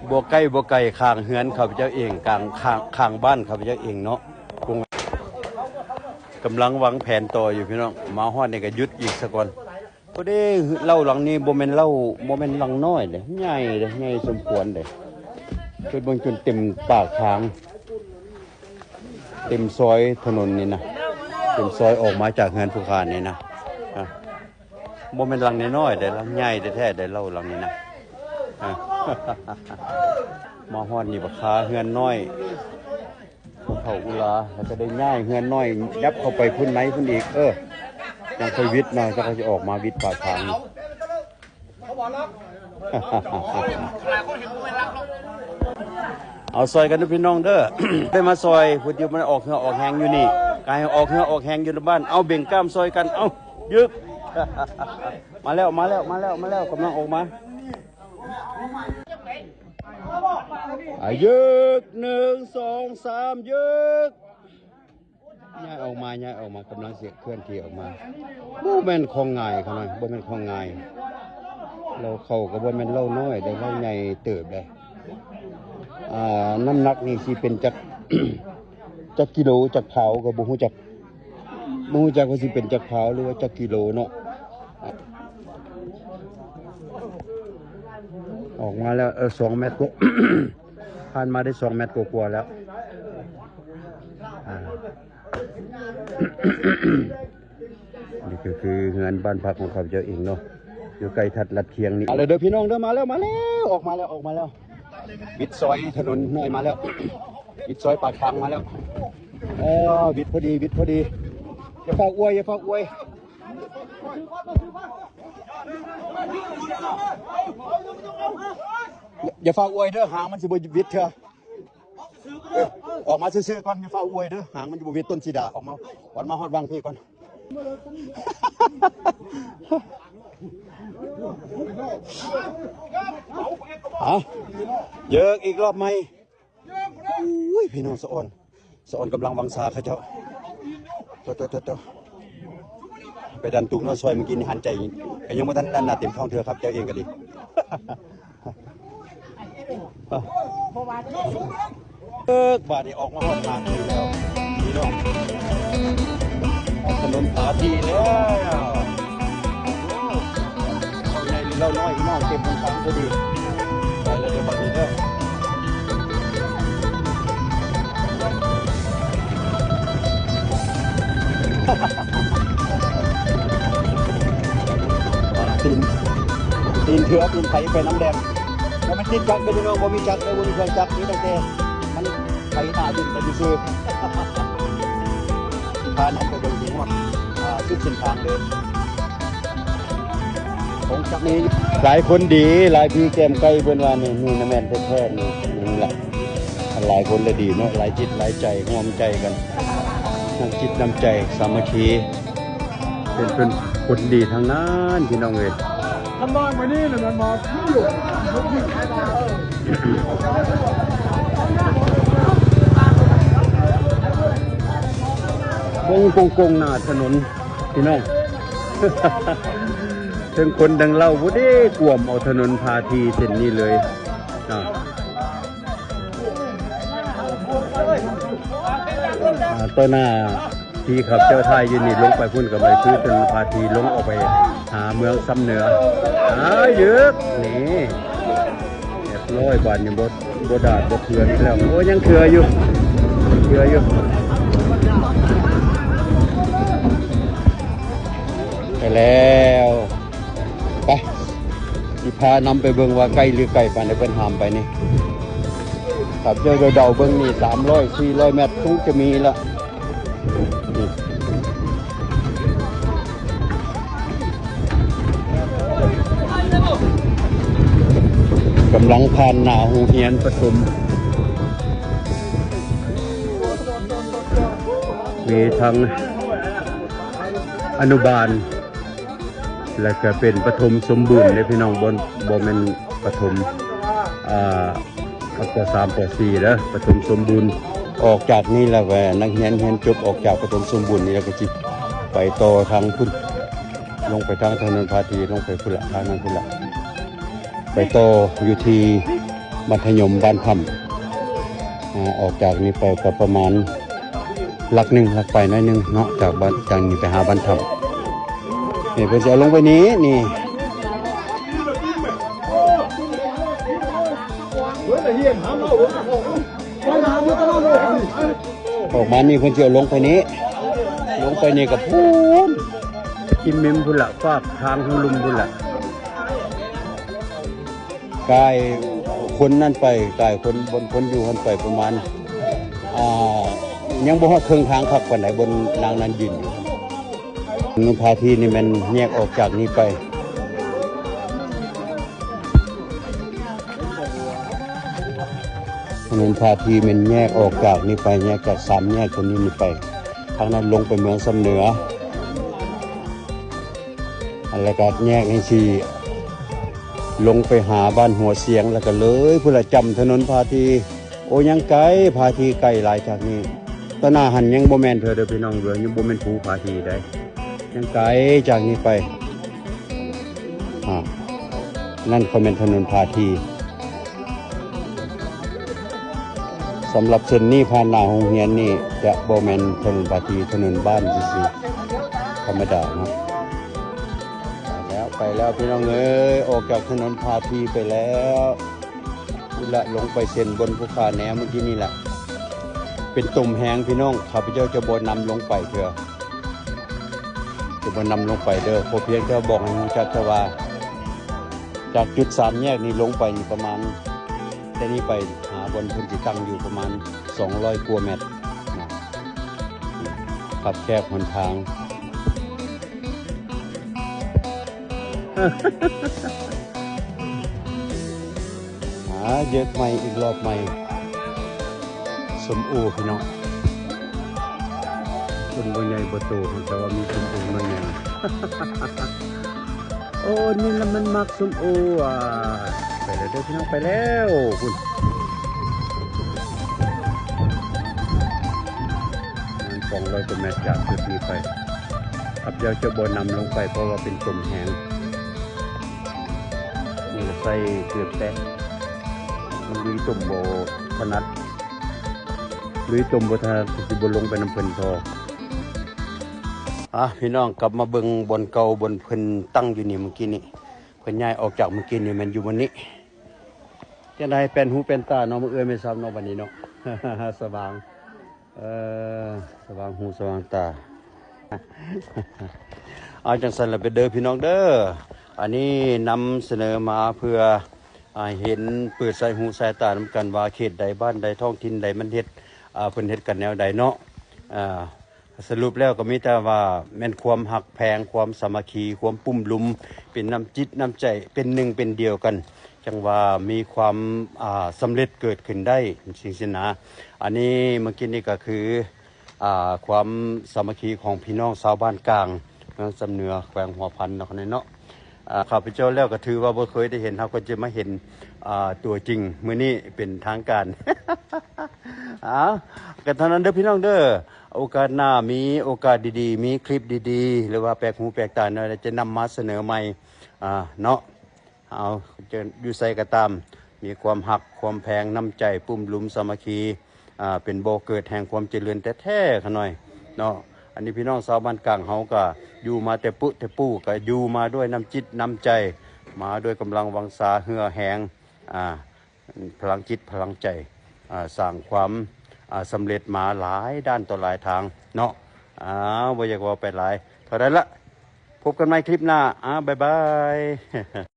บัวไก่ข้างเฮือนข้าพเจ้าเองกลางข้างบ้านข้าพเจ้าเองเนาะกำลังวางแผนต่ออยู่พี่น้องมาฮอดนี่ก็หยุดอีกสักก่อนพอดีเล่าหลังนี้บ่แม่นเล่าบ่แม่นหลังน้อยเด้ใหญ่เด้ใหญ่สมควรเด้จนเบิ่งจนเต็มปากทางเต็มซอยถนนนี่นะเต็มซอยออกมาจากเฮือนผู้ค้านี่นะบ่แม่นหลังน้อยๆเด้หลังใหญ่แท้ๆได้เล่าหลังนี้นะมาฮอดนี่บักคาเฮือนน้อยเขาอุลาแล้วก็ได้ง่ายเฮือนน้อยยับเข้าไปพุ่นไหนพุ่นอีกยังไปวิทย์นะจะเขาจะออกมาวิทย์ปากทางเอาซอยกันนะพี่น้องเด้อ ได้มาซอยพุทธิมันออกเหือออกแหงอยู่นี่กายออกเหือออกแหงอยู่ในบ้านเอาเบ่งกล้ามซอยกันเอายึก มาแล้วกำลังออกมายึก1 2 3ยึกย้ายออกมากำลังเสียเคลื่อนที่ออกมาบ่แม่นของง่ายขนาดบ่แม่นของง่ายเราเข้ากับบ่แม่นเล่าน้อยได้เล่าใหญ่เติบได้น้ำหนักนี่สิเป็นจัก จักกิโลจักเผาก็บ่ฮู้จักว่าสิเป็นจักเผาหรือว่าจักกิโลเนาะออกมาแล้ว2 เมตรกว่า ผ่านมาได้2 เมตรกว่าแล้วนี่ก็คือเฮือนบ้านพักของข้าพเจ้าเองเนาะอยู่ใกล้ทัดลัดเคียงนี่เด้อพี่น้องเด้อมาแล้วออกมาแล้ววิดซอยถนนหน่อยมาแล้ว วิดซอยปากทางมาแล้ววิดพอดีอย่าฝากอวยอย่าฝากอวยเด้อหางมันสิบ่วิดเถอะออกมาซื่อๆก่อนอย่าฝากอวยเด้อหางมันสิบ่วิดต้นสีดาออกมาวันมาฮอดวางพี่ก่อนเยอะอีกรอบไหมอุ้ยพี่น้องสะออนกำลังวังสาเขาเจ้าตัวไปดันตุ้งเราซอยเมื่อกี้นี่หันใจยังไม่ทันดันหนาเต็มท้องเธอครับเจ้าเองก็ดีบาดนี้ออกมาหอดทางทีแล้วพี่น้องถนนผาทีแล้วใหญ่เราน้อยพี่น้องเต็มทางพอดีไปแล้วเดี๋ยวบัดนี้เด้อตีนเถื่อตีนไถไปน้ำแดงแล้วมันตีนจักรเป็นยังไงบ่มีจักรเลยบ่มีเครื่องจักรนี่ตั้งแต่มันไถหน้าดินไปซื้อทานนั้นไปเดินถึงหมดชุดเส้นทางเลยของจักรนี้หลายคนดีหลายพี่แก้มไก่เพิ่นว่านี่นะแม่นแท้ๆนี่แหละหลายคนเลยดีเนาะหลายจิตหลายใจร่วมใจกันน้ำจิตน้ำใจสามัคคีเป็นคนดีทางนั้นพี่น้องเอ้ยทำบ้านมานี่เลยมันมาที่อยู่กงหน้าถนนพี่น้องถึงคนดังเล่าบ่ได้กวมเอาถนนพาทีเส้นนี้เลยต้นหน้าที่ขับเจ้าท่ายยืนนี่ลงไปพุ่นกับไปซื้อถนนพาทีลงออกไปหาเมืองซ้ำเหนือเยอะนี่100 บาทยังบดาดบดเถื่อนแล้วโอ้ยังเถื่ออยู่ไปแล้วไปพานำไปเบิ่งว่าไก่หรือไก่ปานในเป็นหามไปนี่ขับเจ้าเดาเบิ่งนี่300-400 เมตรคงจะมีละกำลังผ่านหน้าโรงเรียนประถมมีทั้งอนุบาลและก็เป็นประถมสมบูรณ์เลยพี่น้องบนเป็นประถมป.3 ป.4เด้อประถมสมบูรณ์ออกจากนี่แล้วก็นักเรียนจบออกจากประถมสมบูรณ์นี่แล้วก็จิไปต่อทางพุ่นลงไปทางถนนพาทีลงไปพุ่นละทางนั้นพุ่นละ ไปโตออยู่ที่มัธยมบ้านพำออกจากนี้ไปก็ประมาณลักหนึ่งลักไปน้อยหนึงเนาะจากบ้านจากนี้ไปหาบ้านพำนี่เพิ่นจะเอาลงไปนี้นี่ออกมานี่เพิ่นจะเอาลงไปนี้ลงไปนี่กับพูนกิมมิมพุ่นละฟากทางหุ่ลุมพุ่นละกายคนนั่นไปกายคนบนคนอยู่คนไปประมาณยังบ่ฮอดครึ่งทางคักปานไหนบนนางนั้นยืนอยู่นนพาทีนี่มันแยกออกจากนี้ไปนนพาทีมันแยกออกจากนี้ไปแยกจากสามแยกคนนี้นี่ไปทางนั้นลงไปเมืองสำเหนือแล้วก็แยกให้ชีลงไปหาบ้านหัวเสียงแล้วก็เลยพุ่นละจำถนนพาทีโอ้ยังไกลพาทีไกลหลายจากนี้ตนาหันยังบ่แม่นเธอเด้อพี่น้องเด้อยังบ่แม่นภูพาทีได้ยังไกลจากนี้ไปนั่นเขาเป็นถนนพาทีสำหรับเส้นนี้ผ่านหน้าโรงเรียนนี่จะบ่แม่นถนนพาทีถนนบ้านซื่อๆธรรมดาเนาะไปแล้วพี่น้องเอ้ยออกจากถนนพาทีไปแล้วนี่แหละลงไปเส้นบนภูเขาแหนมเมื่อกี้นี่แหละเป็นตุ่มแห้งพี่น้องข้าพเจ้าจะบ่นำลงไปเถอะจะบ่นำลงไปเด้อพอเพียงแค่บอกให้รู้จักแค่ว่าจากจุดสามแยกนี้ลงไปนี่ประมาณแต่นี้ไปหาบนพื้นที่ตั้งอยู่ประมาณ200 กว่าเมตรขับแคบหนทางหาเยอะใหม่อีกรอบใหม่สมโอพี่น้องต้นบัวใหญ่บัวโตแต่ว่ามีสมโอหน่อยใหญ่ โอ้นี่ละมันมักสมโอไปแล้วเด้อพี่น้องไปแล้วคุณมัน200 กว่าเมตรจากจุดนี้ไปครับเดี๋ยวจะบ่นำลงไปเพราะว่าเป็นตุ่มแห้งนี่ก็ใส่เกลือแตะมันลุยตุ่มโบถนัดลุยตุ่มโบถนัดสิบลงไปน้ำเพิ่นทอพี่น้องกลับมาเบิ่งบนเก่าบนเพิ่นตั้งอยู่นี่เมื่อกี้นี่เพิ่นย้ายออกจากเมื่อกี้นี่มันอยู่บนนี้จะได้เป็นหูเป็นตาเนาะมื้อเอ้ยไม่ซ้ำเนาะวันนี้เนาะ สว่างสว่างหูสว่างตา เอาจังสันละไปเด้อพี่น้องเด้ออันนี้นำเสนอมาเพื่อเห็นเปิดสายหูสายตานำกันว่าเขตใดบ้านใดท้องถิ่นใดมันเฮ็ดเพิ่นเฮ็ดกันแนวใดเนาะสรุปแล้วก็มีแต่ว่าแม่นความหักแพงความสามัคคีความปุ่มลุมเป็นน้ำจิตน้ำใจเป็นหนึ่งเป็นเดียวกันจังว่ามีความสำเร็จเกิดขึ้นได้สิ่งสินะอันนี้เมื่อกี้นี่ก็คือความสามัคคีของพี่น้องชาวบ้านกลางเมืองสำเหนือแขวงหัวพันเนาะเนาะข้าพเจ้าแล้วก็ถือว่าบ่เคยได้เห็นเราก็จะมาเห็นตัวจริงมื้อนี้เป็นทางการ กันเท่านั้นเด้อพี่น้องเด้อโอกาสหน้ามีโอกาสดีๆมีคลิปดีๆหรือว่าแปลกหูแปลกตาเนาะจะนำมาเสนอใหม่เนาะเอาจะอยู่ใส่ก็ตามมีความหักความแพงน้ำใจปุ่มลุมสามัคคีเป็นบ่อเกิดแห่งความเจริญแท้ๆขน่อยเนาะอันนี้พี่น้องชาวบ้านกลางเฮาก็อยู่มาแต่ปุ๊แต่ปู้ก็อยู่มาด้วยน้ำจิตน้ำใจมาด้วยกำลังวังสาเหือแหงพลังจิตพลังใจสร้างความสำเร็จมาหลายด้านต่อหลายทางเนาะบ่อยากว่าไปหลายเท่านั้นละพบกันใหม่คลิปหน้าบ๊ายบาย